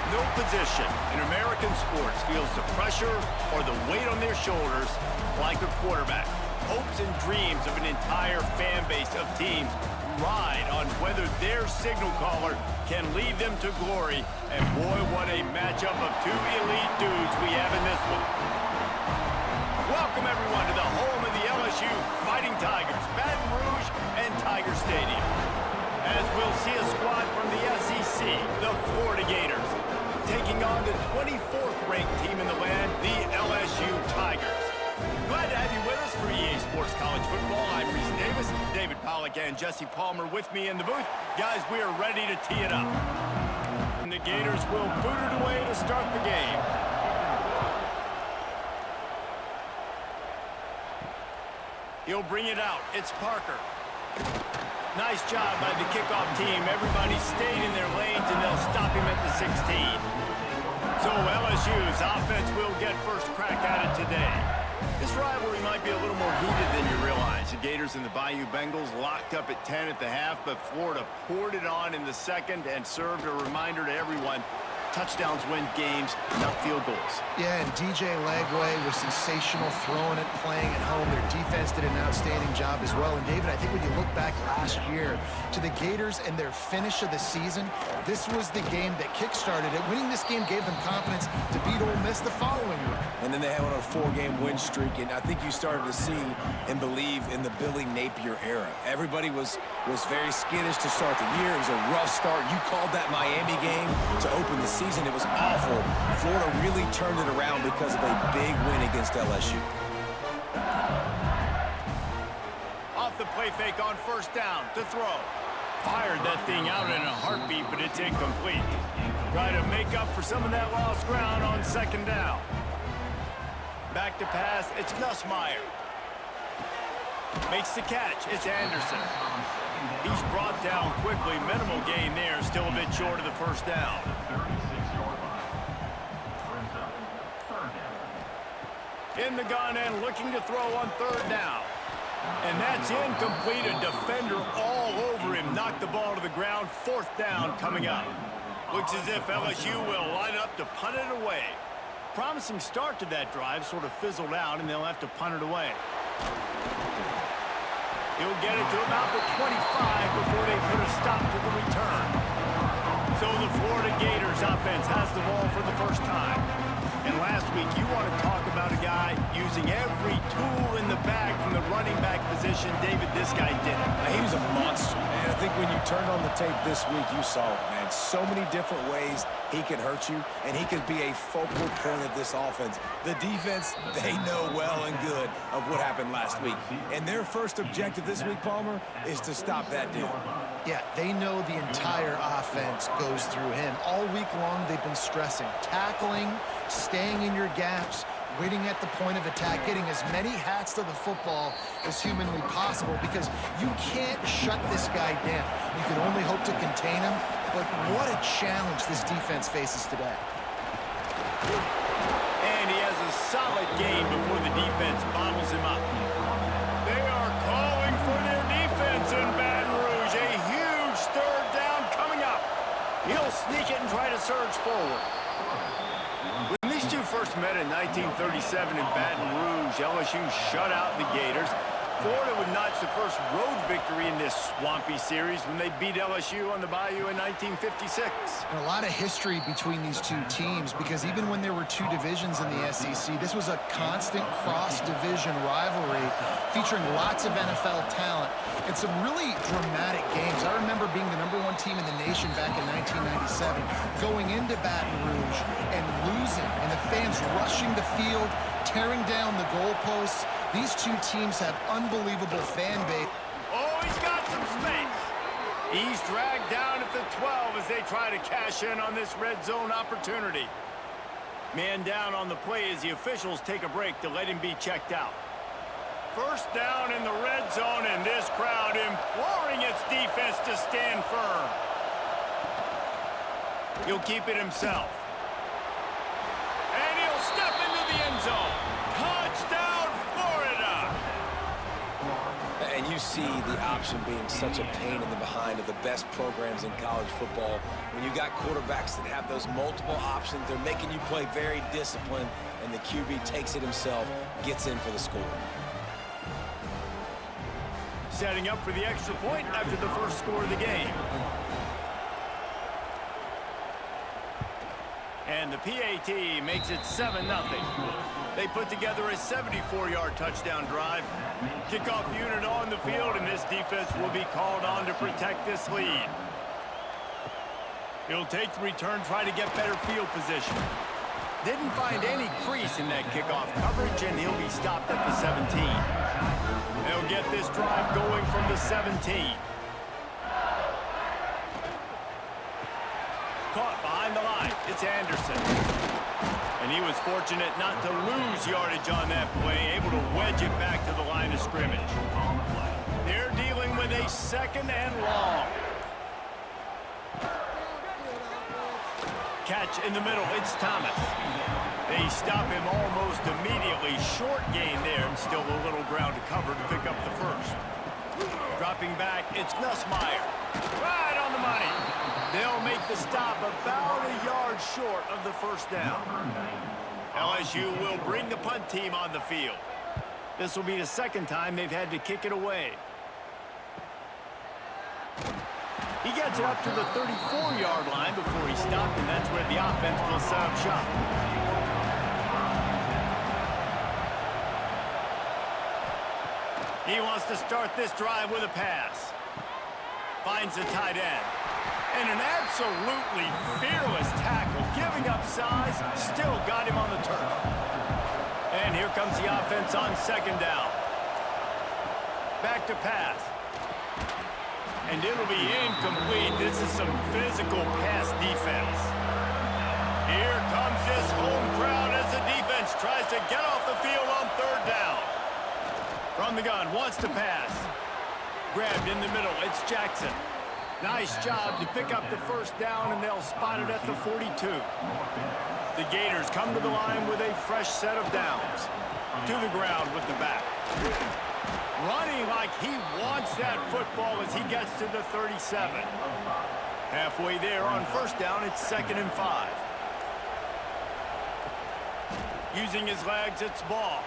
No position in American sports feels the pressure or the weight on their shoulders like a quarterback. Hopes and dreams of an entire fan base of teams ride on whether their signal caller can lead them to glory. And boy, what a matchup of two elite dudes we have in this one. Welcome, everyone, to the home of the LSU Fighting Tigers, Baton Rouge and Tiger Stadium. As we'll see a squad from the SEC, the Florida Gators, taking on the 24th-ranked team in the land, the LSU Tigers. Glad to have you with us for EA Sports College Football. I'm Reese Davis, David Pollack, and Jesse Palmer with me in the booth. Guys, we are ready to tee it up. And the Gators will boot it away to start the game. He'll bring it out. It's Parker. Nice job by the kickoff team. Everybody stayed in their lanes, and they'll stop him at the 16. So LSU's offense will get first crack at it today. This rivalry might be a little more heated than you realize. The Gators and the Bayou Bengals locked up at 10 at the half, but Florida poured it on in the second and served a reminder to everyone. Touchdowns win games, not field goals. Yeah, and DJ Lagway was sensational throwing it, playing at home. Their defense did an outstanding job as well. And, David, I think when you look back last year to the Gators and their finish of the season, this was the game that kick-started it. Winning this game gave them confidence to beat Ole Miss the following week. And then they had on a 4-game win streak, and I think you started to see and believe in the Billy Napier era. Everybody was very skittish to start the year. It was a rough start. You called that Miami game to open the season. It was awful. Florida really turned it around because of a big win against LSU. Off the play fake on first down to throw. Fired that thing out in a heartbeat, but it's incomplete. Try to make up for some of that lost ground on second down. Back to pass, it's Nussmeier. Makes the catch, it's Anderson. He's brought down quickly, minimal gain there, still a bit short of the first down. In the gun and looking to throw on third down. And that's incomplete, a defender all over him, knocked the ball to the ground, fourth down coming up. Looks as if LSU will line up to punt it away. Promising start to that drive, sort of fizzled out, and they'll have to punt it away. He'll get it to about the 25 before they put a stop to the return. So the Florida Gators offense has the ball for the first time. And last week, you want to talk about a guy using every tool in the bag from the running back position. David, this guy did it. He was a monster. And I think when you turned on the tape this week, you saw it, man. So many different ways he could hurt you, and he could be a focal point of this offense. The defense, they know well and good of what happened last week. And their first objective this week, Palmer, is to stop that dude. Yeah, they know the entire offense goes through him. All week long, they've been stressing, tackling, staying in your gaps, waiting at the point of attack, getting as many hats to the football as humanly possible, because you can't shut this guy down. You can only hope to contain him, but what a challenge this defense faces today. And he has a solid gain before the defense bottles him up. They are calling for their defense in Baton Rouge. A huge third down coming up. He'll sneak it and try to surge forward. When these two first met in 1937 in Baton Rouge, LSU shut out the Gators. Florida would notch the first road victory in this swampy series when they beat LSU on the Bayou in 1956. And a lot of history between these two teams, because even when there were two divisions in the SEC, this was a constant cross-division rivalry featuring lots of NFL talent and some really dramatic games. I remember being the #1 team in the nation back in 1997, going into Baton Rouge and losing, and the fans rushing the field, tearing down the goalposts. These two teams have unbelievable fan base. Oh, he's got some space. He's dragged down at the 12 as they try to cash in on this red zone opportunity. Man down on the play as the officials take a break to let him be checked out. First down in the red zone, and this crowd imploring its defense to stand firm. He'll keep it himself. And he'll step into the end zone. Touchdown, Florida! And you see the option being such a pain in the behind of the best programs in college football. When you got quarterbacks that have those multiple options, they're making you play very disciplined, and the QB takes it himself, gets in for the score. Setting up for the extra point after the first score of the game. And the PAT makes it 7-0. They put together a 74-yard touchdown drive. Kickoff unit on the field, and this defense will be called on to protect this lead. He'll take the return, try to get better field position. Didn't find any crease in that kickoff coverage, and he'll be stopped at the 17. They'll get this drive going from the 17. Caught behind the line. It's Anderson. And he was fortunate not to lose yardage on that play, able to wedge it back to the line of scrimmage. They're dealing with a 2nd and long. Catch in the middle. It's Thomas. They stop him almost immediately. Short gain there, and still a little ground to cover to pick up the first. Dropping back, it's Nussmeier. Right on the money. They'll make the stop about a yard short of the first down. LSU will bring the punt team on the field. This will be the 2nd time they've had to kick it away. He gets it up to the 34-yard line before he stopped, and that's where the offense will set up shop. He wants to start this drive with a pass. Finds the tight end. And an absolutely fearless tackle, giving up size, still got him on the turf. And here comes the offense on 2nd down. Back to pass. And it'll be incomplete. This is some physical pass defense. Here comes this home crowd as the defense tries to get off the field on 3rd down. From the gun, wants to pass. Grabbed in the middle, it's Jackson. Nice job to pick up the first down, and they'll spot it at the 42. The Gators come to the line with a fresh set of downs. To the ground with the back. Running like he wants that football as he gets to the 37. Halfway there on 1st down, it's 2nd and 5. Using his legs, it's Ball.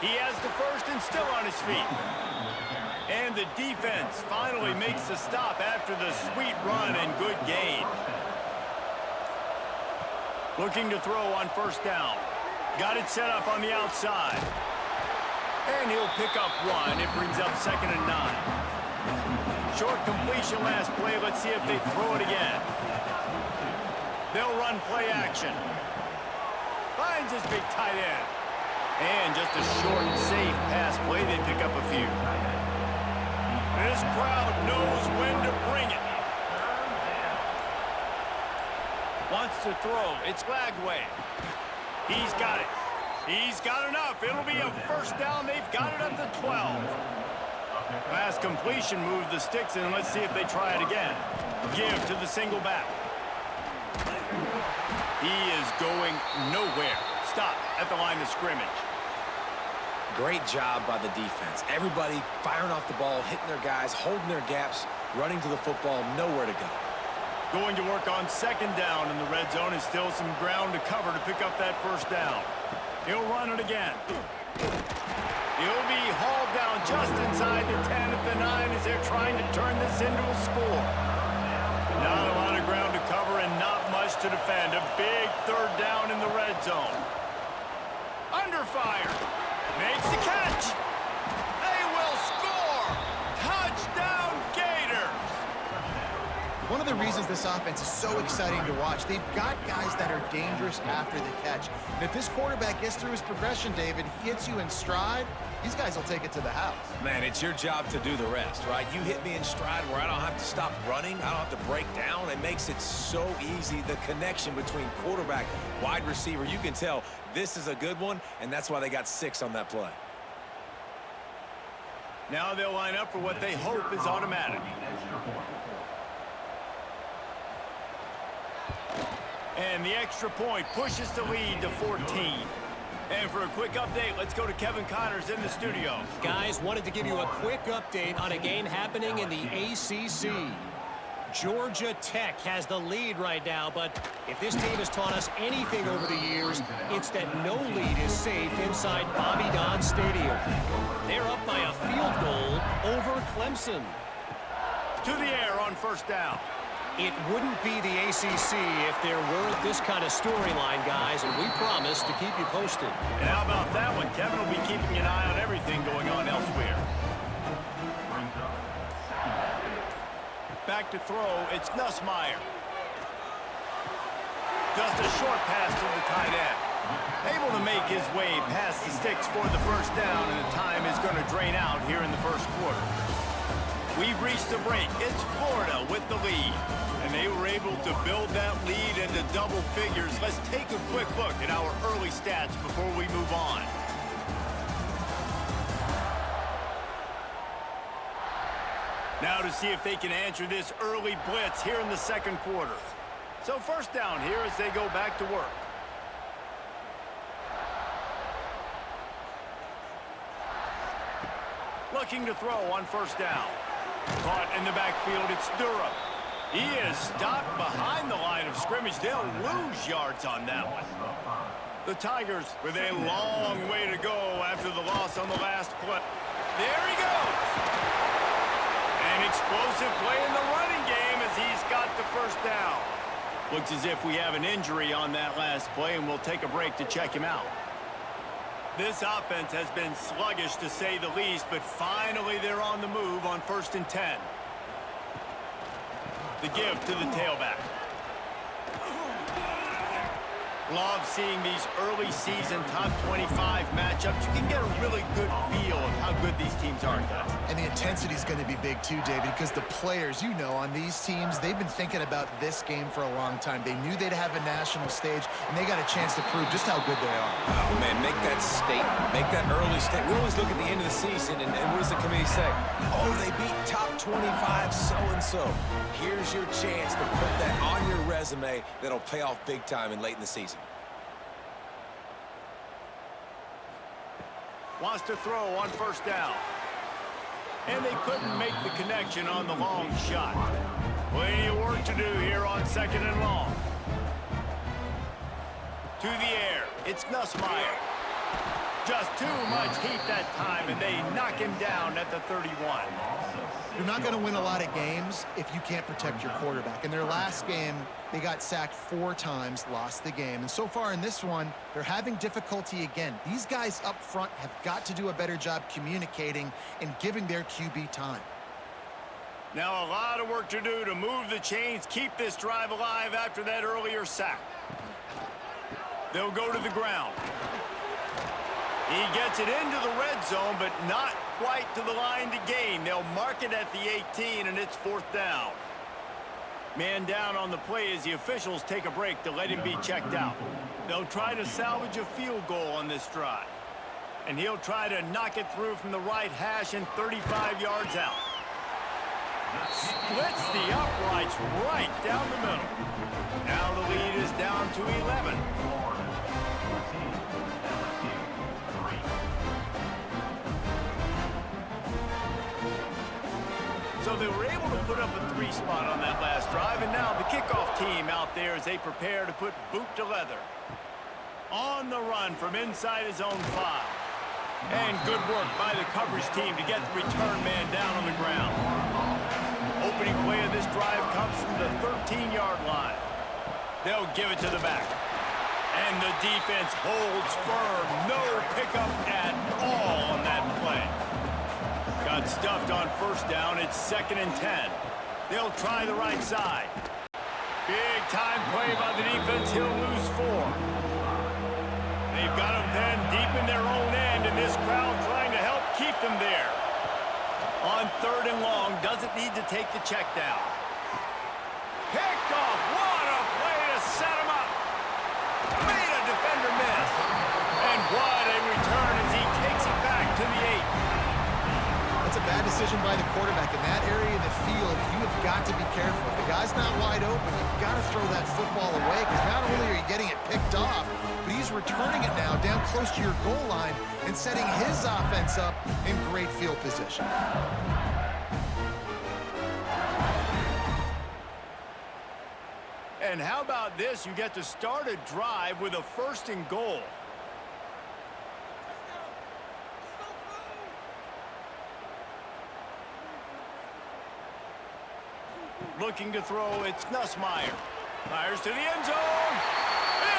He has the first and still on his feet. And the defense finally makes the stop after the sweet run and good gain. Looking to throw on 1st down. Got it set up on the outside. And he'll pick up 1. It brings up 2nd and 9. Short completion last play. Let's see if they throw it again. They'll run play action. Finds his big tight end. And just a short, safe pass play. They pick up a few. This crowd knows when to bring it. Wants to throw. It's Lagway. He's got it. He's got enough. It'll be a 1st down. They've got it at the 12. Last completion moved the sticks in. Let's see if they try it again. Give to the single back. He is going nowhere. Stop at the line of scrimmage. Great job by the defense. Everybody firing off the ball, hitting their guys, holding their gaps, running to the football, nowhere to go. Going to work on 2nd down in the red zone, and still some ground to cover to pick up that 1st down. He'll run it again. He'll be hauled down just inside the 10 at the 9 as they're trying to turn this into a score. Not a lot of ground to cover and not much to defend. A big 3rd down in the red zone. Under fire. Makes the catch. They will score. Touchdown, Gators. One of the reasons this offense is so exciting to watch, they've got guys that are dangerous after the catch. And if this quarterback gets through his progression, David, hits you in stride, these guys will take it to the house. Man, it's your job to do the rest, right? You hit me in stride where I don't have to stop running. I don't have to break down. It makes it so easy. The connection between quarterback, wide receiver, you can tell this is a good one, and that's why they got 6 on that play. Now they'll line up for what they hope is automatic. And the extra point pushes the lead to 14. And for a quick update, let's go to Kevin Connors in the studio. Guys, wanted to give you a quick update on a game happening in the ACC. Georgia Tech has the lead right now, but if this team has taught us anything over the years, it's that no lead is safe inside Bobby Dodd Stadium. They're up by a field goal over Clemson. To the air on first down. It wouldn't be the ACC if there weren't this kind of storyline, guys, and we promise to keep you posted. And how about that one? Kevin will be keeping an eye on everything going on elsewhere. Back to throw, it's Nussmeier. Just a short pass to the tight end. Able to make his way past the sticks for the first down, and the time is going to drain out here in the first quarter. We've reached the break. It's Florida with the lead. And they were able to build that lead into double figures. Let's take a quick look at our early stats before we move on. Now to see if they can answer this early blitz here in the second quarter. So first down here as they go back to work. Looking to throw on first down. Caught in the backfield, it's Durham. He is stopped behind the line of scrimmage. They'll lose yards on that one. The Tigers with a long way to go after the loss on the last play. There he goes. An explosive play in the running game as he's got the first down. Looks as if we have an injury on that last play, and we'll take a break to check him out. This offense has been sluggish, to say the least, but finally they're on the move on 1st and 10. The give to the tailback. Love seeing these early season top 25 matchups. You can get a really good feel of how good these teams are, guys. And the intensity is going to be big too, David, because the players, you know, on these teams, they've been thinking about this game for a long time. They knew they'd have a national stage, and they got a chance to prove just how good they are. Oh, man, make that statement. Make that early statement. We always look at the end of the season, and what does the committee say? Oh, they beat top 25 so-and-so. Here's your chance to put that on your resume that'll pay off big time and late in the season. Wants to throw on first down. And they couldn't make the connection on the long shot. Plenty of work to do here on 2nd and long. To the air, it's Nussmeier. Just too much heat that time, and they knock him down at the 31. You're not going to win a lot of games if you can't protect your quarterback. In their last game, they got sacked 4 times, lost the game. And so far in this one, they're having difficulty again. These guys up front have got to do a better job communicating and giving their QB time. Now a lot of work to do to move the chains, keep this drive alive after that earlier sack. They'll go to the ground. He gets it into the red zone, but not quite to the line to gain. They'll mark it at the 18, and it's 4th down. Man down on the play as the officials take a break to let him be checked out. They'll try to salvage a field goal on this drive. And he'll try to knock it through from the right hash and 35 yards out. Splits the uprights right down the middle. Now the lead is down to 11. So they were able to put up a 3 spot on that last drive, and now the kickoff team out there as they prepare to put boot to leather. On the run from inside his own 5. And good work by the coverage team to get the return man down on the ground. Opening play of this drive comes from the 13-yard line. They'll give it to the back. And the defense holds firm. No pickup at all on that play. Got stuffed on first down. It's 2nd and 10. They'll try the right side. Big time play by the defense. He'll lose 4. They've got them then deep in their own end, and this crowd trying to help keep them there. On 3rd and long, doesn't need to take the check down. Picked off. What a play to set him up. Made a defender miss. And what a return as he takes it back to the 8. That's a bad decision by the quarterback. In that area of the field, you have got to be careful. If the guy's not wide open, you've got to throw that football away, because not only are you getting it picked off, but he's returning it now down close to your goal line and setting his offense up in great field position. And how about this? You get to start a drive with a 1st and goal. Looking to throw, it's Nussmeier. Fires to the end zone.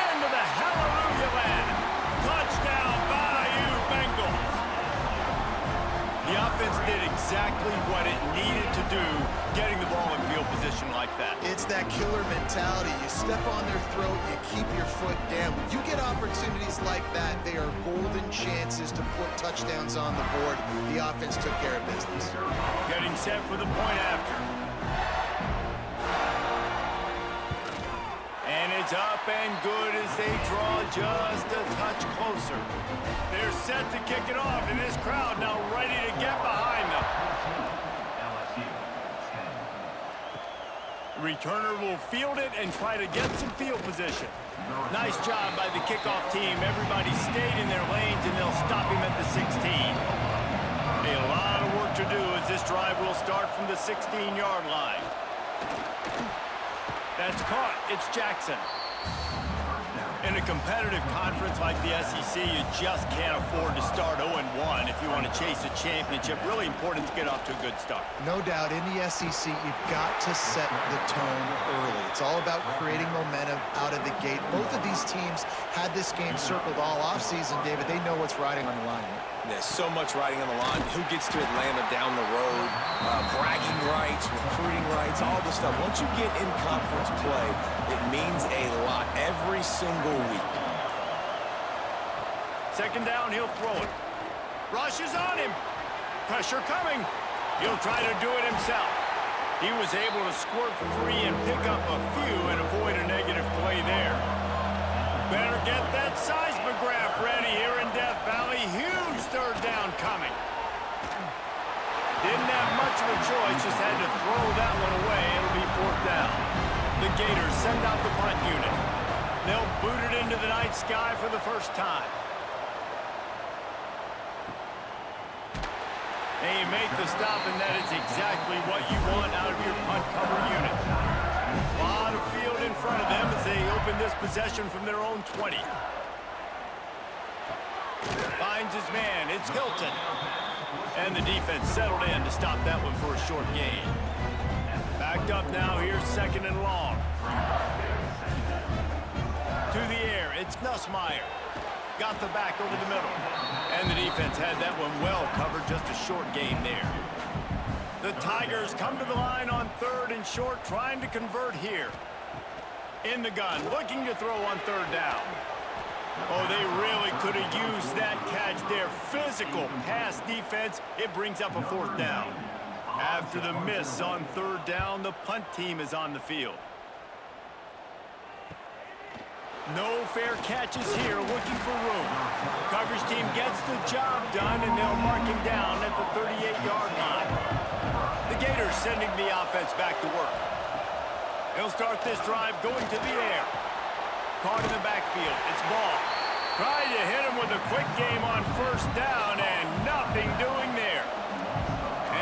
Into the hallelujah land. Touchdown, Bayou Bengals. The offense did exactly what it needed to do, getting the ball in field position like that. It's that killer mentality. You step on their throat, you keep your foot down. When you get opportunities like that, they are golden chances to put touchdowns on the board. The offense took care of business. Getting set for the point after. And it's up and good as they draw just a touch closer. They're set to kick it off, and this crowd now ready to get behind them. Returner will field it and try to get some field position. Nice job by the kickoff team. Everybody stayed in their lanes, and they'll stop him at the 16. A lot of work to do as this drive will start from the 16-yard line. That's caught. It's Jackson. In a competitive conference like the SEC, you just can't afford to start 0-1 if you want to chase a championship. Really important to get off to a good start. No doubt, in the SEC, you've got to set the tone early. It's all about creating momentum out of the gate. Both of these teams had this game circled all offseason, David. They know what's riding on the line here. There's so much riding on the line. Who gets to Atlanta down the road? Bragging rights, recruiting rights, all this stuff. Once you get in conference play, it means a lot every single week. 2nd down, he'll throw it. Rush is on him. Pressure coming. He'll try to do it himself. He was able to squirt free and pick up a few and avoid a negative play there. Better get that seismograph ready here in Death Valley. Huge 3rd down coming. Didn't have much of a choice, just had to throw that one away. It'll be 4th down. The Gators send out the punt unit. They'll boot it into the night sky for the first time. And you make the stop, and that is exactly what you want out of your punt cover unit. A lot of field in front of them as they open this possession from their own 20. Finds his man. It's Hilton. And the defense settled in to stop that one for a short gain. Backed up now. Here's 2nd and long. To the air. It's Nussmeier. Got the back over the middle. And the defense had that one well covered. Just a short gain there. The Tigers come to the line on 3rd and short, trying to convert here. In the gun, looking to throw on 3rd down. Oh, they really could have used that catch there. Physical pass defense. It brings up a 4th down. After the miss on 3rd down, the punt team is on the field. No fair catches here, looking for room. Coverage team gets the job done, and they'll mark him down at the 38-yard line. The Gators sending the offense back to work. He'll start this drive going to the air. Caught in the backfield. It's Ball. Trying to hit him with a quick game on 1st down, and nothing doing there.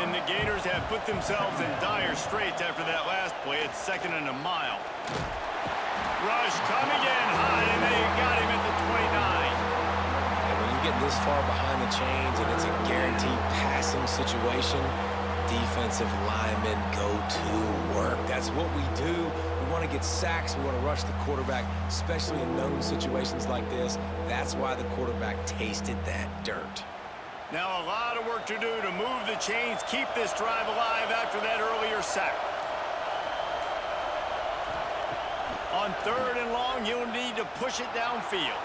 And the Gators have put themselves in dire straits after that last play. It's 2nd and a mile. Rush coming in high, and they got him at the 29. And when you get this far behind the chains and it's a guaranteed passing situation, defensive linemen go to work. That's what we do. We want to get sacks. We want to rush the quarterback, especially in known situations like this. That's why the quarterback tasted that dirt. Now a lot of work to do to move the chains, keep this drive alive after that earlier sack. On 3rd and long, you'll need to push it downfield.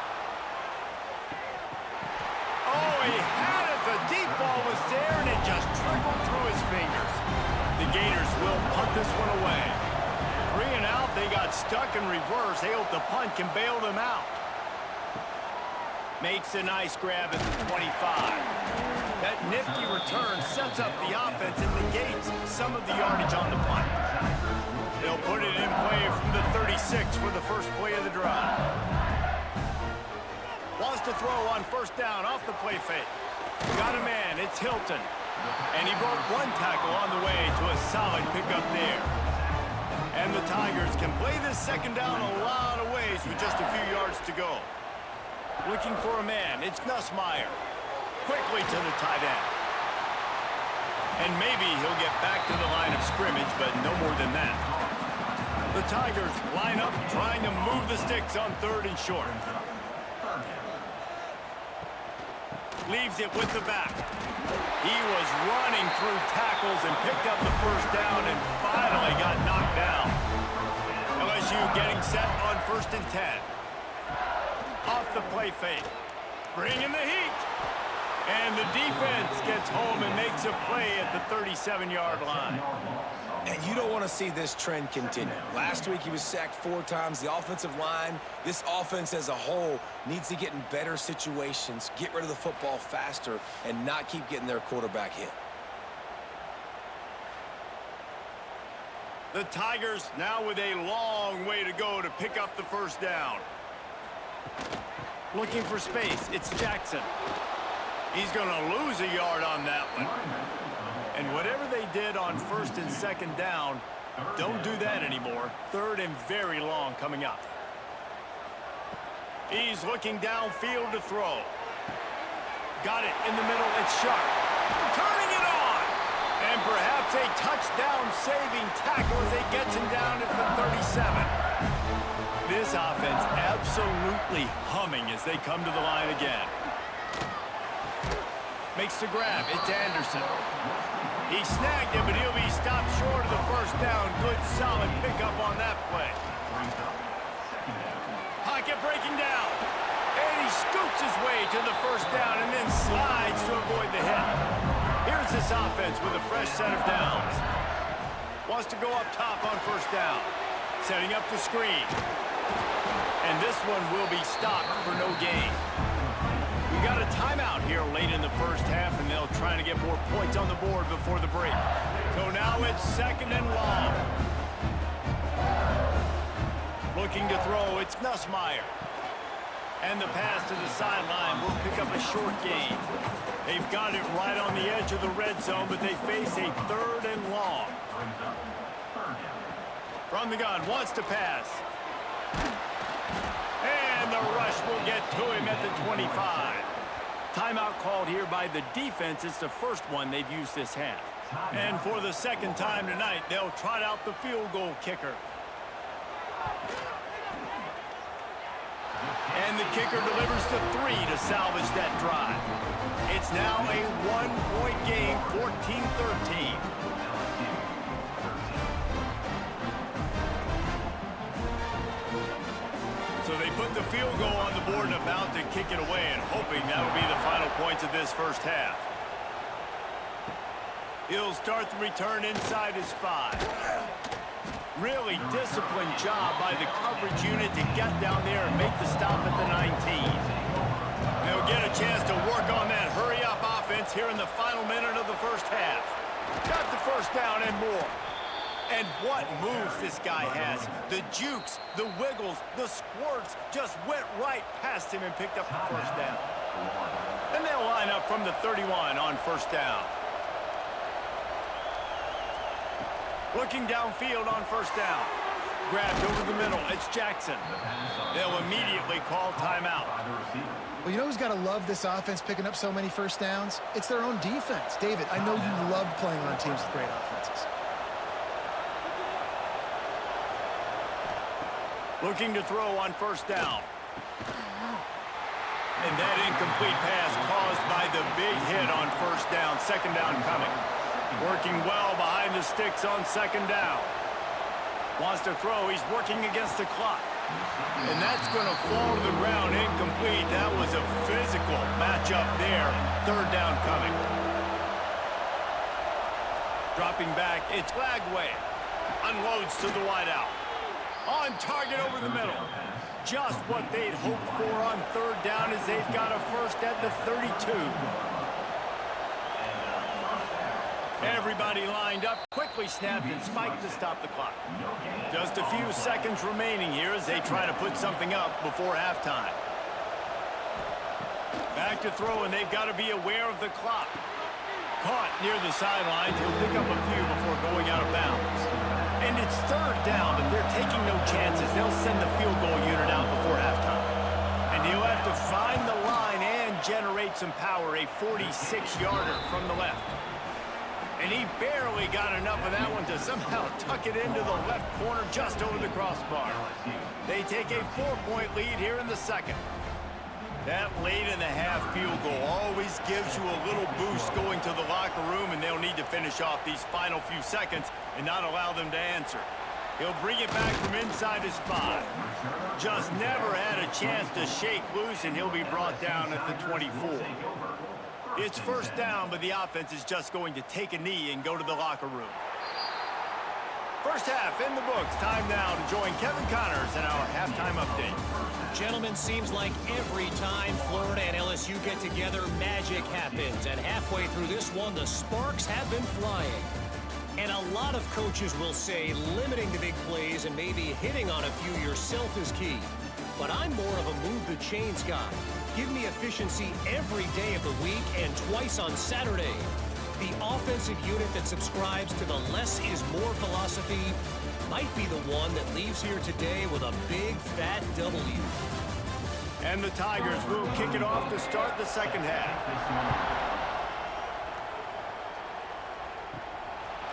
Oh, he had it. The deep ball was there, and it just trickled through his fingers. The Gators will punt this one away. 3 and out, they got stuck in reverse. They hope the punt can bail them out. Makes a nice grab at the 25. That nifty return sets up the offense and negates some of the yardage on the punt. They'll put it in play from the 36 for the first play of the drive. Lost a to throw on first down off the play fake. Got a man, it's Hilton. And he broke one tackle on the way to a solid pickup there. And the Tigers can play this second down a lot of ways with just a few yards to go. Looking for a man, it's Nussmeier. Quickly to the tight end. And maybe he'll get back to the line of scrimmage, but no more than that. The Tigers line up trying to move the sticks on 3rd and short. Leaves it with the back. He was running through tackles and picked up the first down and finally got knocked down. LSU getting set on 1st and 10. Off the play fake. Bringing the heat. And the defense gets home and makes a play at the 37-yard line. And you don't want to see this trend continue. Last week he was sacked 4 times. The offensive line, this offense as a whole, needs to get in better situations, get rid of the football faster, and not keep getting their quarterback hit. The Tigers now with a long way to go to pick up the first down. Looking for space, it's Jackson. He's going to lose a yard on that one. And whatever they did on 1st and 2nd down, don't do that anymore. 3rd and very long coming up. He's looking downfield to throw. Got it in the middle, it's Sharp. Turning it on! And perhaps a touchdown-saving tackle as he gets him down at the 37. This offense absolutely humming as they come to the line again. Makes the grab, it's Anderson. He snagged it, but he'll be stopped short of the first down. Good, solid pickup on that play. Pocket breaking down. And he scoots his way to the first down and then slides to avoid the hit. Here's this offense with a fresh set of downs. Wants to go up top on first down. Setting up the screen. And this one will be stopped for no gain. We got a timeout here late in the first half, and they'll try to get more points on the board before the break. So now it's 2nd and long. Looking to throw, it's Nussmeier. And the pass to the sideline will pick up a short gain. They've got it right on the edge of the red zone, but they face a 3rd and long. From the gun, wants to pass. And the rush will get to him at the 25. Timeout called here by the defense. It's the first one they've used this half. And for the 2nd time tonight, they'll trot out the field goal kicker. And the kicker delivers the 3 to salvage that drive. It's now a 1-point game, 14-13. So they put the field goal on the board and about to kick it away and hoping that'll be the final points of this first half. He'll start the return inside his 5. Really disciplined job by the coverage unit to get down there and make the stop at the 19. They'll get a chance to work on that hurry-up offense here in the final minute of the first half. Got the first down and more. And what moves this guy has. The jukes, the wiggles, the squirts just went right past him and picked up the first down. And they'll line up from the 31 on first down. Looking downfield on first down. Grabbed over the middle. It's Jackson. They'll immediately call timeout. Well, you know who's got to love this offense picking up so many first downs? It's their own defense. David, I know you love playing on teams with great offenses. Looking to throw on first down. And that incomplete pass caused by the big hit on first down. 2nd down coming. Working well behind the sticks on 2nd down. Wants to throw. He's working against the clock. And that's going to fall to the ground incomplete. That was a physical matchup there. 3rd down coming. Dropping back, it's Lagway. Unloads to the wideout. On target over the middle. Just what they'd hoped for on 3rd down as they've got a first at the 32. Everybody lined up, quickly snapped and spiked to stop the clock. Just a few seconds remaining here as they try to put something up before halftime. Back to throw, and they've got to be aware of the clock. Caught near the sidelines. He'll pick up a few before going out of bounds. And it's third down, but they're taking no chances. They'll send the field goal unit out before halftime. And he'll have to find the line and generate some power. A 46-yarder from the left. And he barely got enough of that one to somehow tuck it into the left corner just over the crossbar. They take a 4-point lead here in the second. That late-in-the-half field goal always gives you a little boost going to the locker room, and they'll need to finish off these final few seconds and not allow them to answer. He'll bring it back from inside his 5. Just never had a chance to shake loose, and he'll be brought down at the 24. It's first down, but the offense is just going to take a knee and go to the locker room. First half in the books. Time now to join Kevin Connors in our halftime update. Gentlemen, seems like every time Florida and LSU get together, magic happens. And halfway through this one, the sparks have been flying. And a lot of coaches will say limiting the big plays and maybe hitting on a few yourself is key. But I'm more of a move the chains guy. Give me efficiency every day of the week and twice on Saturday. The offensive unit that subscribes to the less is more philosophy might be the one that leaves here today with a big fat W. And the Tigers will kick it off to start the second half.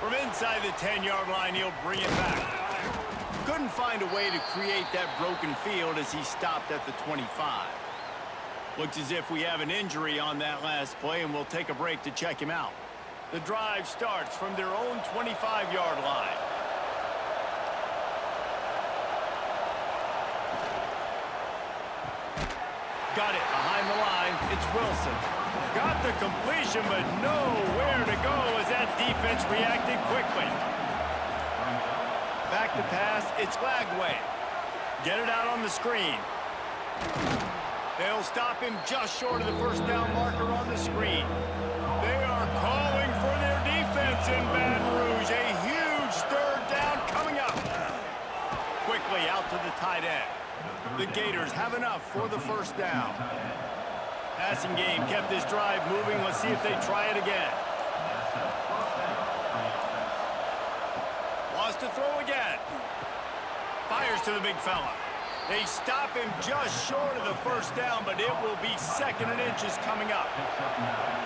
From inside the 10-yard line, he'll bring it back. Couldn't find a way to create that broken field as he stopped at the 25. Looks as if we have an injury on that last play, and we'll take a break to check him out. The drive starts from their own 25-yard line. Got it behind the line. It's Wilson. Got the completion, but nowhere to go as that defense reacted quickly. Back to pass. It's Lagway. Get it out on the screen. They'll stop him just short of the first down marker on the screen. They are calling for their defense in Baton Rouge. A huge third down coming up. Quickly out to the tight end. The Gators have enough for the first down. Passing game kept this drive moving. Let's see if they try it again. Wants to throw again. Fires to the big fella. They stop him just short of the first down, but it will be 2nd and inches coming up.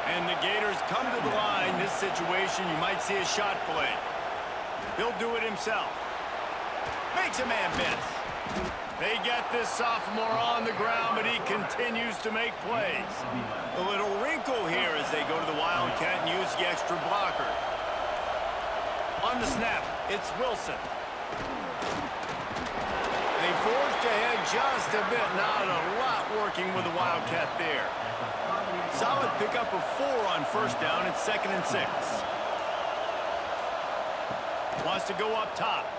And the Gators come to the line. This situation, you might see a shot play. He'll do it himself. Makes a man miss. They get this sophomore on the ground, but he continues to make plays. A little wrinkle here as they go to the Wildcat and use the extra blocker. On the snap, it's Wilson. They forged ahead just a bit. Not a lot working with the Wildcat there. Solid pickup of 4 on first down. It's 2nd and 6. Wants to go up top.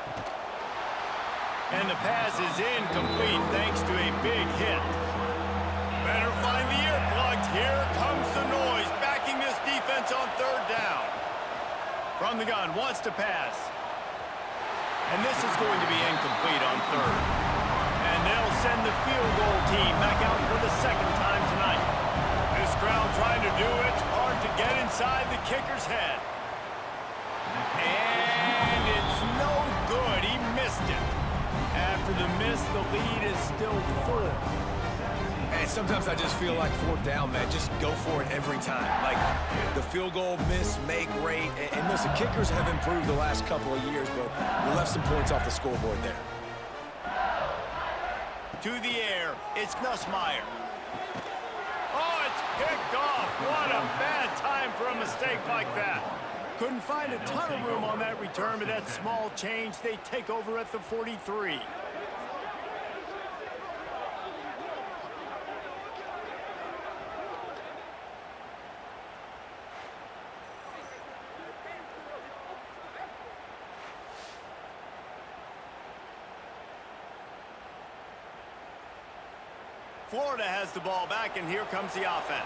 And the pass is incomplete thanks to a big hit. Better find the earplugs. Here comes the noise. Backing this defense on third down. From the gun, wants to pass. And this is going to be incomplete on third. And they'll send the field goal team back out for the second time tonight. This crowd trying to do its part to get inside the kicker's head. And it's no good. He missed it. After the miss, the lead is still 4. And sometimes I just feel like fourth down, man. Just go for it every time. Like the field goal miss, make rate. And listen, kickers have improved the last couple of years, but we left some points off the scoreboard there. To the air, it's Nussmeier. Oh, it's picked off. What a bad time for a mistake like that. Couldn't find a ton of room on that return, but that small change, they take over at the 43. Florida has the ball back, and here comes the offense.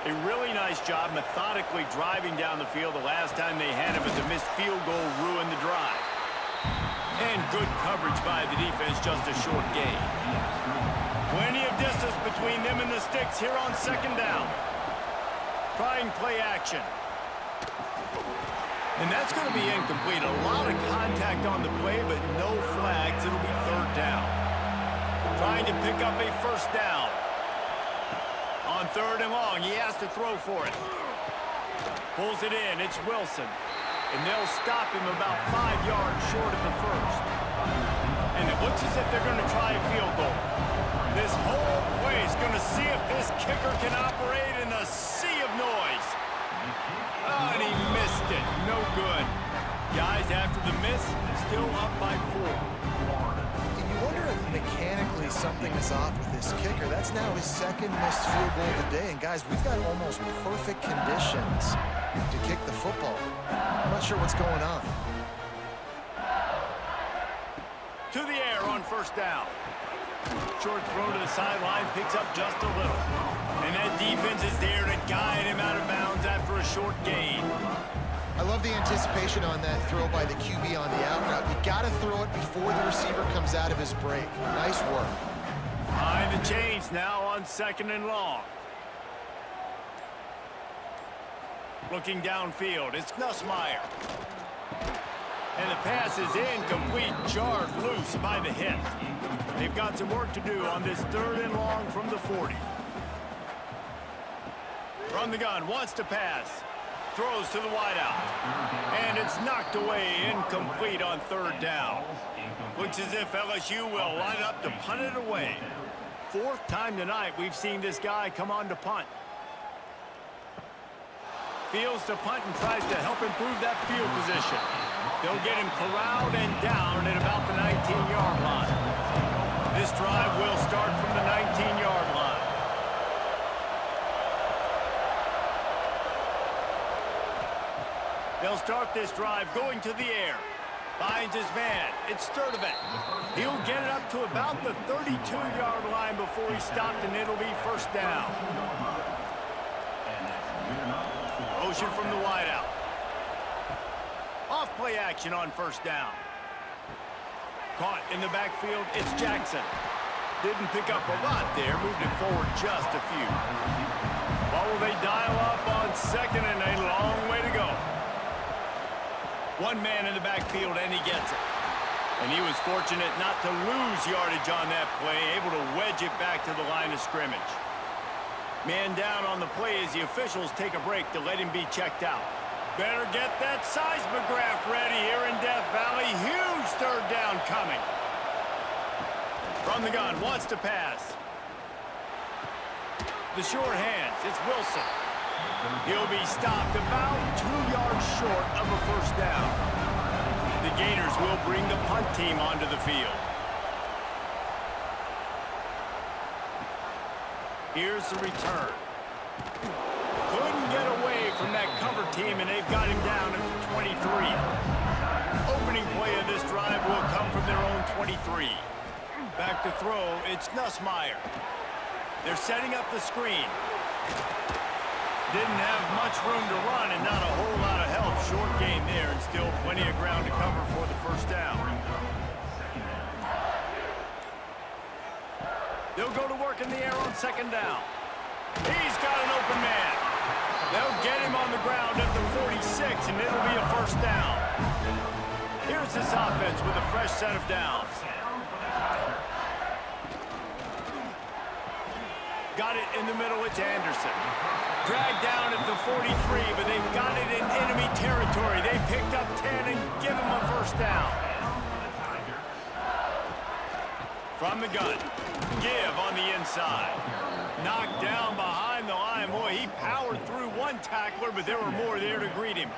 A really nice job methodically driving down the field the last time they had it, but the missed field goal ruined the drive. And good coverage by the defense, just a short gain. Plenty of distance between between them and the sticks here on second down. Trying play action. And that's going to be incomplete. A lot of contact on the play, but no flags. It'll be third down. Trying to pick up a first down. On third and long, he has to throw for it. Pulls it in. It's Wilson. And they'll stop him about 5 yards short of the first. And it looks as if they're going to try a field goal. This whole play is going to see if this kicker can operate in a sea of noise. Oh, and he missed it. No good. Guys, after the miss, still up by 4. And you wonder if mechanically something is off with this kicker. That's now his second missed field goal of the day. And guys, we've got almost perfect conditions to kick the football. I'm not sure what's going on. To the air on first down. Short throw to the sideline, picks up just a little. And that defense is there to guide him out of bounds after a short gain. I love the anticipation on that throw by the QB on the out route. You got to throw it before the receiver comes out of his break. Nice work. Behind the chains now on second and long. Looking downfield, it's Nussmeier. And the pass is incomplete, jarred loose by the hit. They've got some work to do on this third and long from the 40. From the gun, wants to pass. Throws to the wideout. And it's knocked away, incomplete on third down. Looks as if LSU will line up to punt it away. Fourth time tonight we've seen this guy come on to punt. Fields to punt and tries to help improve that field position. They'll get him corralled and down at about the 19-yard line. This drive will start from the 19-yard line. They'll start this drive going to the air. Finds his man. It's Sturdivant. He'll get it up to about the 32-yard line before he's stopped, and it'll be first down. Motion from the wideout. Off play action on first down. Caught in the backfield, it's Jackson. Didn't pick up a lot there, moved it forward just a few. What will they dial up on second, and a long way to go. One man in the backfield, and he gets it. And he was fortunate not to lose yardage on that play, able to wedge it back to the line of scrimmage. Man down on the play as the officials take a break to let him be checked out. Better get that seismograph ready here in Death Valley. Huge third down coming. From the gun, wants to pass. The short hands, it's Wilson. He'll be stopped about 2 yards short of a first down. The Gators will bring the punt team onto the field. Here's the return. Couldn't get away from that cover team, and they've got him down at the 23. Opening play of this drive will come from their own 23. Back to throw, it's Nussmeier. They're setting up the screen. Didn't have much room to run and not a whole lot of help. Short game there and still plenty of ground to cover for the first down. They'll go to work in the air on second down. He's got an open man. They'll get him on the ground at the 46, and it'll be a first down. Here's this offense with a fresh set of downs. Got it in the middle, it's Anderson. Dragged down at the 43, but they've got it in enemy territory. They picked up 10 and give him a first down. From the gun, give on the inside. Knocked down behind the line. Boy, he powered through one tackler, but there were more there to greet him.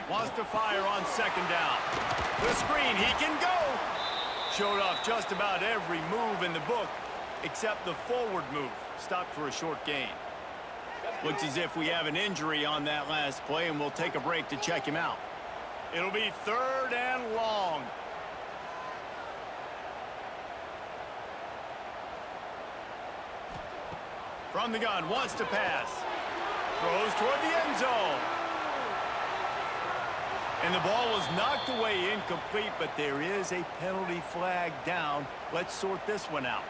Wants to fire on second down. The screen, he can go. Showed off just about every move in the book, except the forward move. Stopped for a short gain. Looks as if we have an injury on that last play, and we'll take a break to check him out. It'll be third and long. From the gun, wants to pass. Throws toward the end zone. And the ball was knocked away incomplete, but there is a penalty flag down. Let's sort this one out.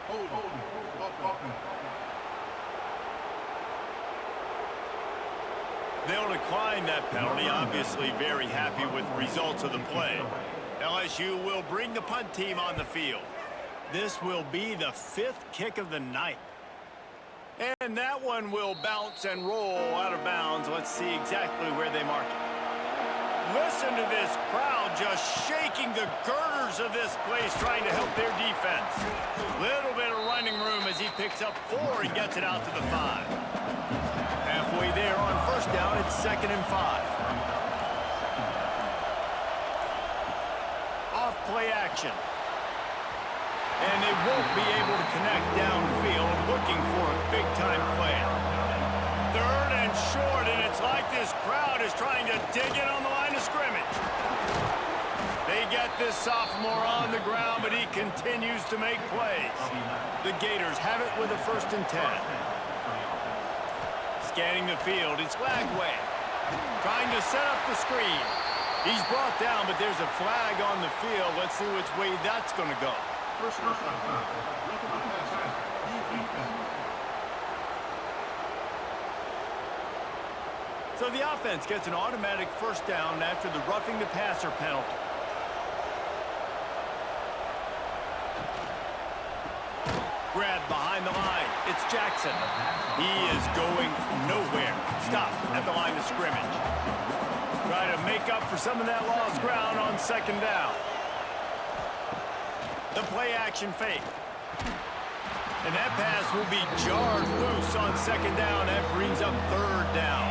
They'll decline that penalty, obviously very happy with the results of the play. LSU will bring the punt team on the field. This will be the 5th kick of the night. And that one will bounce and roll out of bounds. Let's see exactly where they mark it. Listen to this crowd just shaking the girders of this place, trying to help their defense. Little bit of running room as he picks up 4 and gets it out to the 5. Halfway there on first down, it's 2nd and 5. Off play action. And they won't be able to connect downfield, looking for a big-time play. 3rd and short, and it's like this crowd is trying to dig in on the line of scrimmage. They get this sophomore on the ground, but he continues to make plays. The Gators have it with a 1st and 10. Scanning the field, it's Lagway. Trying to set up the screen. He's brought down, but there's a flag on the field. Let's see which way that's going to go. So the offense gets an automatic 1st down after the roughing the passer penalty. Grab behind the line. It's Jackson. He is going nowhere. Stop at the line of scrimmage. Try to make up for some of that lost ground on 2nd down. The play action fake. And that pass will be jarred loose on 2nd down. That brings up 3rd down.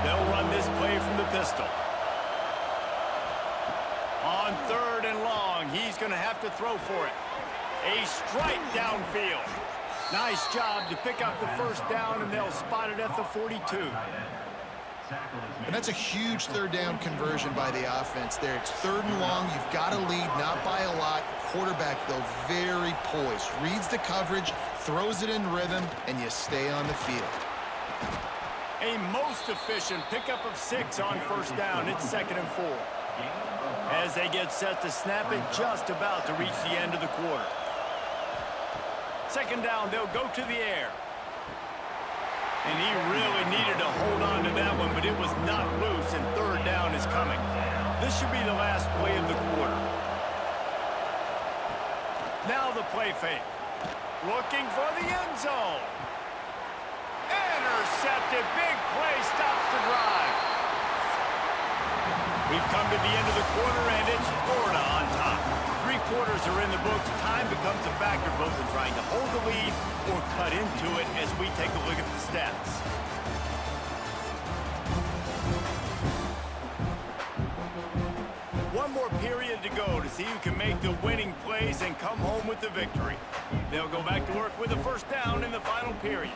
They'll run this play from the pistol. On 3rd and long, he's going to have to throw for it. A strike downfield. Nice job to pick up the 1st down, and they'll spot it at the 42. And that's a huge 3rd down conversion by the offense there. It's 3rd and long. You've got to lead, not by a lot. Quarterback, though, very poised. Reads the coverage, throws it in rhythm, and you stay on the field. A most efficient pickup of 6 on 1st down. It's 2nd and 4. As they get set to snap it, just about to reach the end of the quarter. 2nd down, they'll go to the air. And he really needed to hold on to that one, but it was not loose, and 3rd down is coming. This should be the last play of the quarter. Now the play fake. Looking for the end zone. Intercepted. Big play stops the drive. We've come to the end of the quarter, and it's Florida on top. 3 quarters are in the books. Time becomes a factor both in trying to hold the lead or cut into it as we take a look at the stats. One more period to go to see who can make the winning plays and come home with the victory. They'll go back to work with a 1st down in the final period.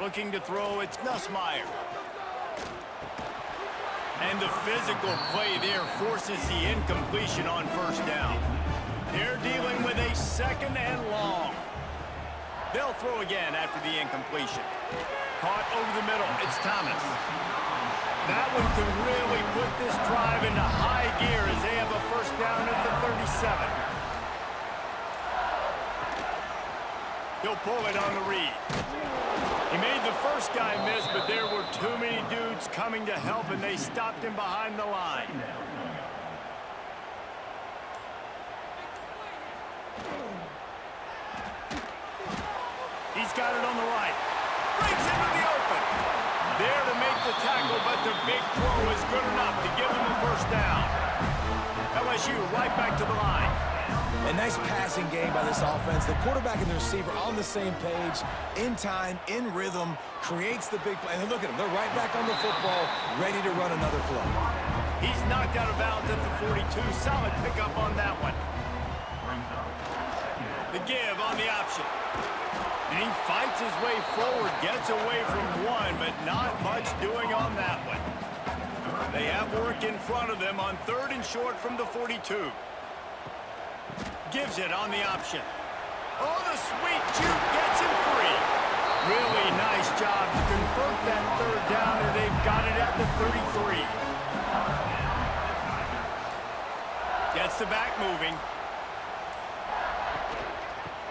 Looking to throw, it's Nussmeier. And the physical play there forces the incompletion on 1st down. They're dealing with a 2nd and long. They'll throw again after the incompletion. Caught over the middle, it's Thomas. That one can really put this drive into high gear as they have a 1st down at the 37. He'll pull it on the read. He made the first guy miss, but there were too many dudes coming to help, and they stopped him behind the line. He's got it on the right. Breaks into the open. There to make the tackle, but the big throw is good enough to give him a 1st down. LSU right back to the line. A nice passing game by this offense. The quarterback and the receiver on the same page, in time, in rhythm, creates the big play. And look at them. They're right back on the football, ready to run another play. He's knocked out of bounds at the 42. Solid pickup on that one. The give on the option. And he fights his way forward, gets away from one, but not much doing on that one. They have work in front of them on 3rd and short from the 42. Gives it on the option. Oh, the sweet juke gets him free. Really nice job to convert that third down, and they've got it at the 33. Gets the back moving.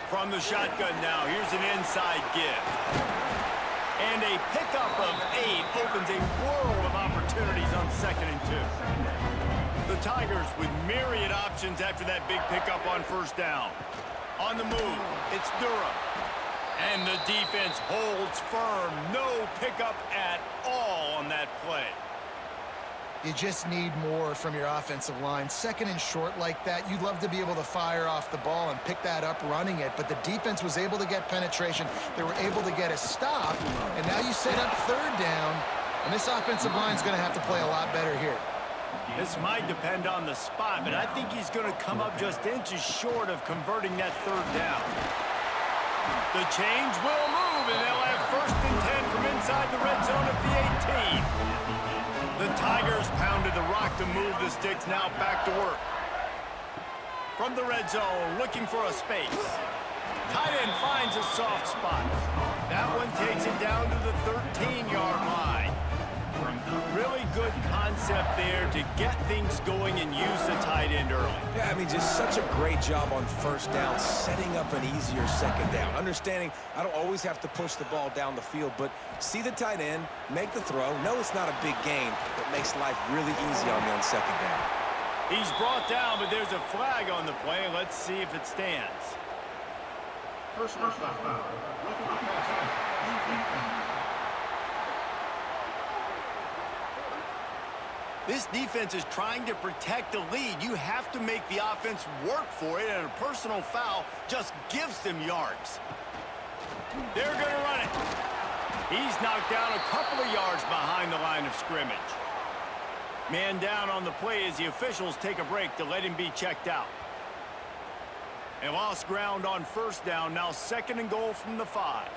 From the shotgun now, here's an inside give. And a pickup of 8 opens a world of opportunities on 2nd and 2. The Tigers with myriad options after that big pickup on first down. On the move, it's Durham. And the defense holds firm. No pickup at all on that play. You just need more from your offensive line. 2nd and short like that, you'd love to be able to fire off the ball and pick that up running it, but the defense was able to get penetration. They were able to get a stop, and now you set up 3rd down, and this offensive line is going to have to play a lot better here. This might depend on the spot, but I think he's going to come up just inches short of converting that 3rd down. The change will move, and they'll have 1st and 10 from inside the red zone at the 18. The Tigers pounded the rock to move the sticks, now back to work. From the red zone, looking for a space. Tight end finds a soft spot. That one takes it down to the 13-yard line. Really good concept there to get things going and use the tight end early. Yeah, I mean, just such a great job on first down, setting up an easier 2nd down. Understanding I don't always have to push the ball down the field, but see the tight end, make the throw. No, it's not a big gain, but makes life really easy on me on 2nd down. He's brought down, but there's a flag on the play. Let's see if it stands. Personal foul. This defense is trying to protect the lead. You have to make the offense work for it, and a personal foul just gives them yards. They're going to run it. He's knocked down a couple of yards behind the line of scrimmage. Man down on the play as the officials take a break to let him be checked out. They lost ground on first down, now 2nd and goal from the 5.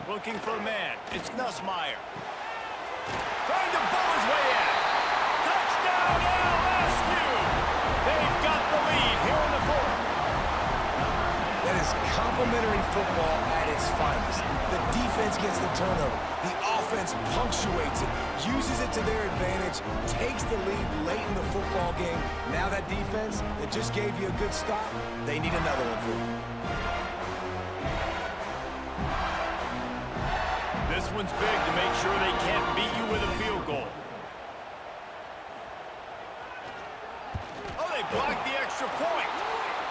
Looking for a man. It's Nussmeier. Trying to bowl his way in. Touchdown, LSU! They've got the lead here in the 4th. That is complimentary football at its finest. The defense gets the turnover. The offense punctuates it, uses it to their advantage, takes the lead late in the football game. Now that defense that just gave you a good stop, they need another one for you. This one's big to make sure they can't beat you with a field goal. Oh, they blocked the extra point.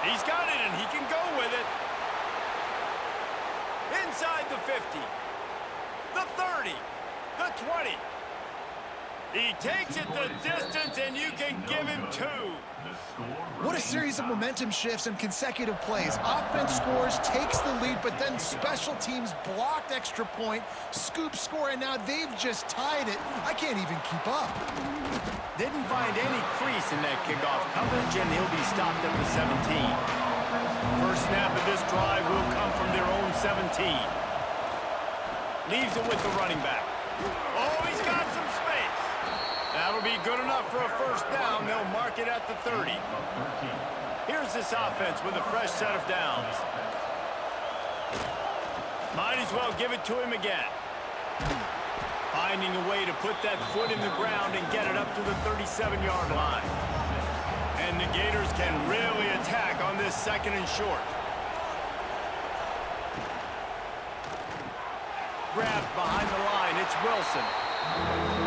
He's got it, and he can go with it. Inside the 50. The 30. The 20. He takes it the distance, and you can give him 2. What a series of momentum shifts and consecutive plays. Offense scores, takes the lead, but then special teams blocked extra point, scoop score, and now they've just tied it. I can't even keep up. Didn't find any crease in that kickoff coverage, and he'll be stopped at the 17. First snap of this drive will come from their own 17. Leaves it with the running back. Oh, he's got some space. That'll be good enough for a first down. They'll mark it at the 30. Here's this offense with a fresh set of downs. Might as well give it to him again. Finding a way to put that foot in the ground and get it up to the 37-yard line. And the Gators can really attack on this 2nd and short. Grabbed behind the line, it's Wilson.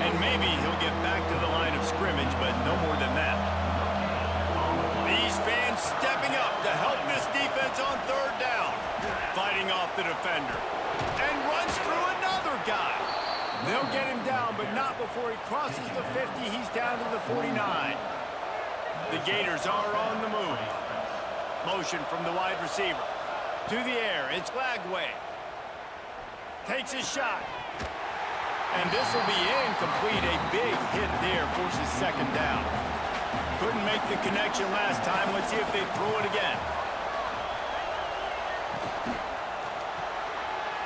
And maybe he'll get back to the line of scrimmage, but no more than that. These fans stepping up to help this defense on 3rd down. Fighting off the defender. And runs through another guy. They'll get him down, but not before he crosses the 50. He's down to the 49. The Gators are on the move. Motion from the wide receiver. To the air, it's Lagway. Takes his shot. And this will be incomplete. A big hit there forces 2nd down. Couldn't make the connection last time. Let's see if they throw it again.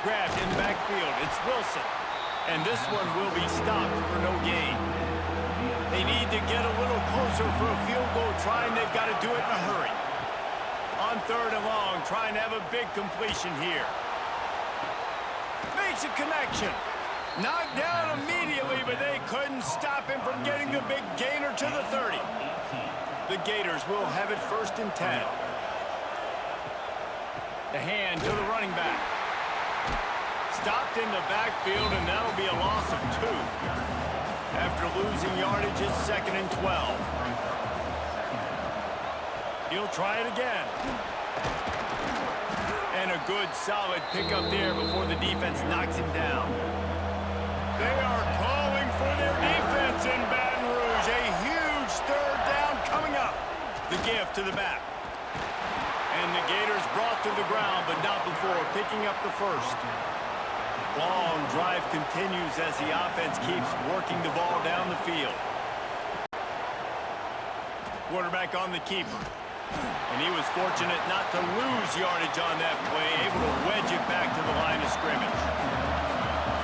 Grabbed in the backfield. It's Wilson. And this one will be stopped for no gain. They need to get a little closer for a field goal try, and they've got to do it in a hurry. On 3rd and long, trying to have a big completion here. Makes a connection. Knocked down immediately, but they couldn't stop him from getting the big gainer to the 30. The Gators will have it 1st and 10. The hand to the running back. Stopped in the backfield, and that'll be a loss of 2. After losing yardage, it's 2nd and 12. He'll try it again. And a good, solid pickup there before the defense knocks him down. They are calling for their defense in Baton Rouge. A huge 3rd down coming up. The give to the back. And the Gators brought to the ground, but not before picking up the 1st. Long drive continues as the offense keeps working the ball down the field. Quarterback on the keeper. And he was fortunate not to lose yardage on that play, able to wedge it back to the line of scrimmage.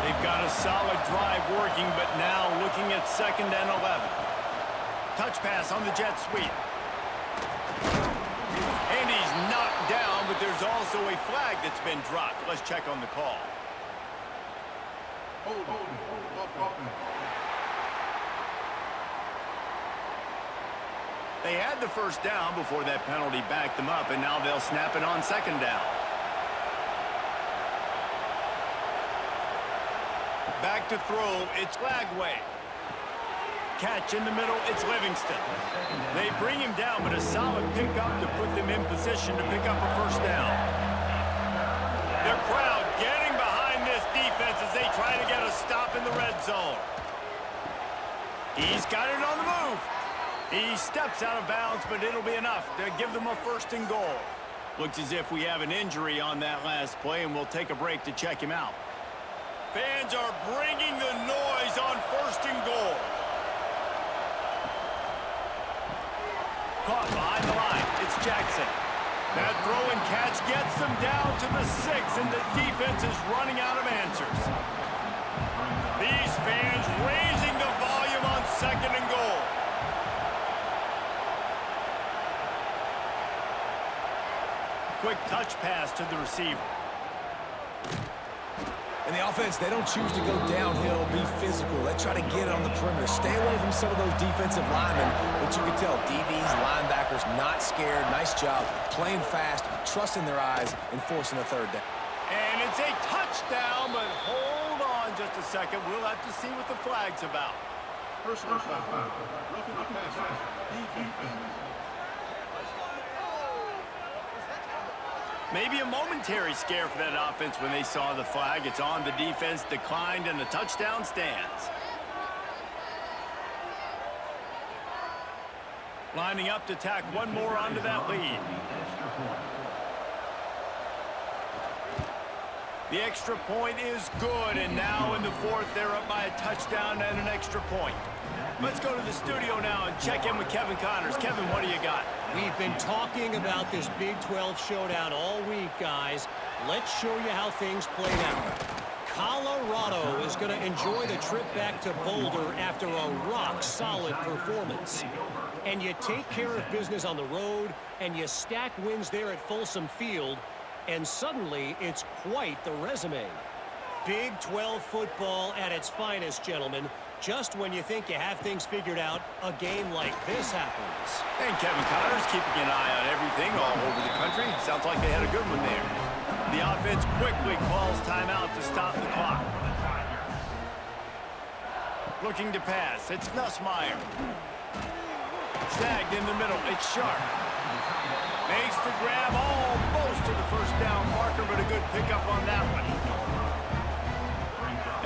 They've got a solid drive working, but now looking at 2nd and 11. Touch pass on the jet sweep. And he's knocked down, but there's also a flag that's been dropped. Let's check on the call. They had the 1st down before that penalty backed them up, and now they'll snap it on 2nd down. Back to throw, it's Lagway. Catch in the middle, it's Livingston. They bring him down, but a solid pickup to put them in position to pick up a 1st down. The crowd getting behind this defense as they try to get a stop in the red zone. He's got it on the move. He steps out of bounds, but it'll be enough to give them a 1st and goal. Looks as if we have an injury on that last play, and we'll take a break to check him out. Fans are bringing the noise on 1st and goal. Caught behind the line. It's Jackson. That throw and catch gets them down to the 6, and the defense is running out of answers. These fans raising the volume on 2nd and goal. Quick touch pass to the receiver. And the offense, they don't choose to go downhill, be physical. They try to get it on the perimeter. Stay away from some of those defensive linemen, but you can tell DBs, linebackers, not scared. Nice job playing fast, trusting their eyes, and forcing a 3rd down. And it's a touchdown, but hold on just a second. We'll have to see what the flag's about. Personal foul. Roughing the passer. Defense. Maybe a momentary scare for that offense when they saw the flag. It's on, the defense declined, and the touchdown stands. Lining up to tack one more onto that lead. The extra point is good, and now in the 4th, they're up by a touchdown and an extra point. Let's go to the studio now and check in with Kevin Connors. Kevin, what do you got? We've been talking about this Big 12 showdown all week, guys. Let's show you how things played out. Colorado is going to enjoy the trip back to Boulder after a rock-solid performance. And you take care of business on the road, and you stack wins there at Folsom Field, and suddenly it's quite the resume. Big 12 football at its finest, gentlemen. Just when you think you have things figured out, a game like this happens. And Kevin Connors keeping an eye on everything all over the country. Sounds like they had a good one there. The offense quickly calls timeout to stop the clock. Looking to pass. It's Nussmeier. Snagged in the middle. It's Sharp. Makes the grab almost to the 1st down marker, but a good pickup on that one.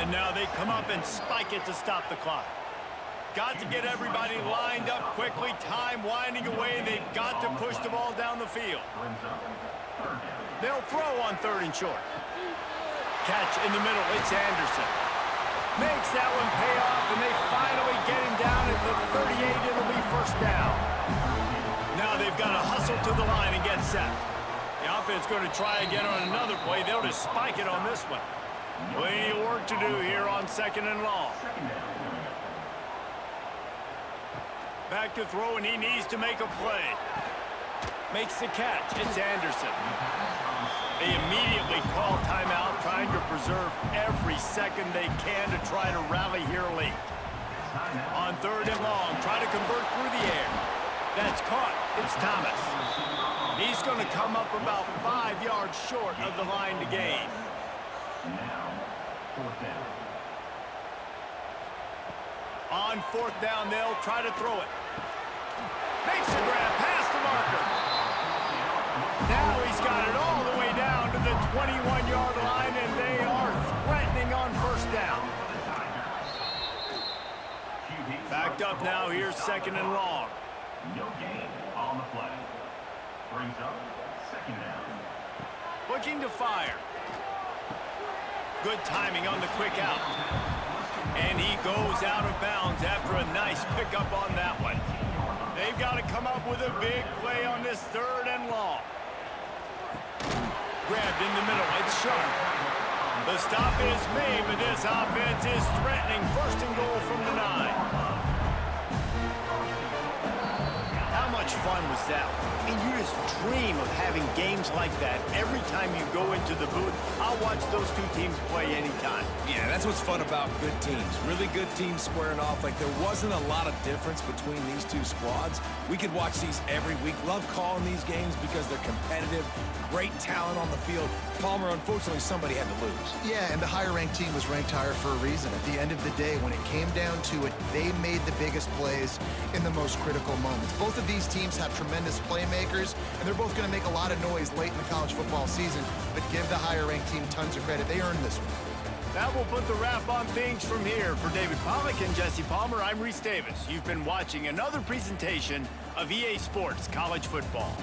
And now they come up and spike it to stop the clock. Got to get everybody lined up quickly. Time winding away. They've got to push the ball down the field. They'll throw on 3rd and short. Catch in the middle. It's Anderson. Makes that one pay off, and they finally get him down at the 38. It'll be 1st down. Now they've got to hustle to the line and get set. The offense going to try again on another play. They'll just spike it on this one. Plenty of work to do here on 2nd and long. Back to throw, and he needs to make a play. Makes the catch. It's Anderson. They immediately call timeout, trying to preserve every second they can to try to rally here late. On 3rd and long, try to convert through the air. That's caught. It's Thomas. He's going to come up about 5 yards short of the line to gain. Now, 4th down. On 4th down, they'll try to throw it. Makes the grab past the marker. Now he's got it all the way down to the 21-yard line, and they are threatening on 1st down. Backed up now. Here's 2nd and long. No gain on the play. Brings up 2nd down. Looking to fire. Good timing on the quick out. And he goes out of bounds after a nice pickup on that one. They've got to come up with a big play on this 3rd and long. Grabbed in the middle. It's sharp. The stop is made, but this offense is threatening 1st and goal from the 9. How much fun was that? I mean, you just dream of having games like that every time you go into the booth. I'll watch those two teams play anytime. Yeah, that's what's fun about good teams. Really good teams squaring off. Like, there wasn't a lot of difference between these two squads. We could watch these every week. Love calling these games because they're competitive. Great talent on the field. Palmer, unfortunately, somebody had to lose. Yeah, and the higher-ranked team was ranked higher for a reason. At the end of the day, when it came down to it, they made the biggest plays in the most critical moments. Both of these teams have tremendous playmakers, and they're both going to make a lot of noise late in the college football season, but give the higher-ranked team tons of credit. They earned this one. That will put the wrap on things from here. For David Pollack and Jesse Palmer, I'm Reese Davis. You've been watching another presentation of EA Sports College Football.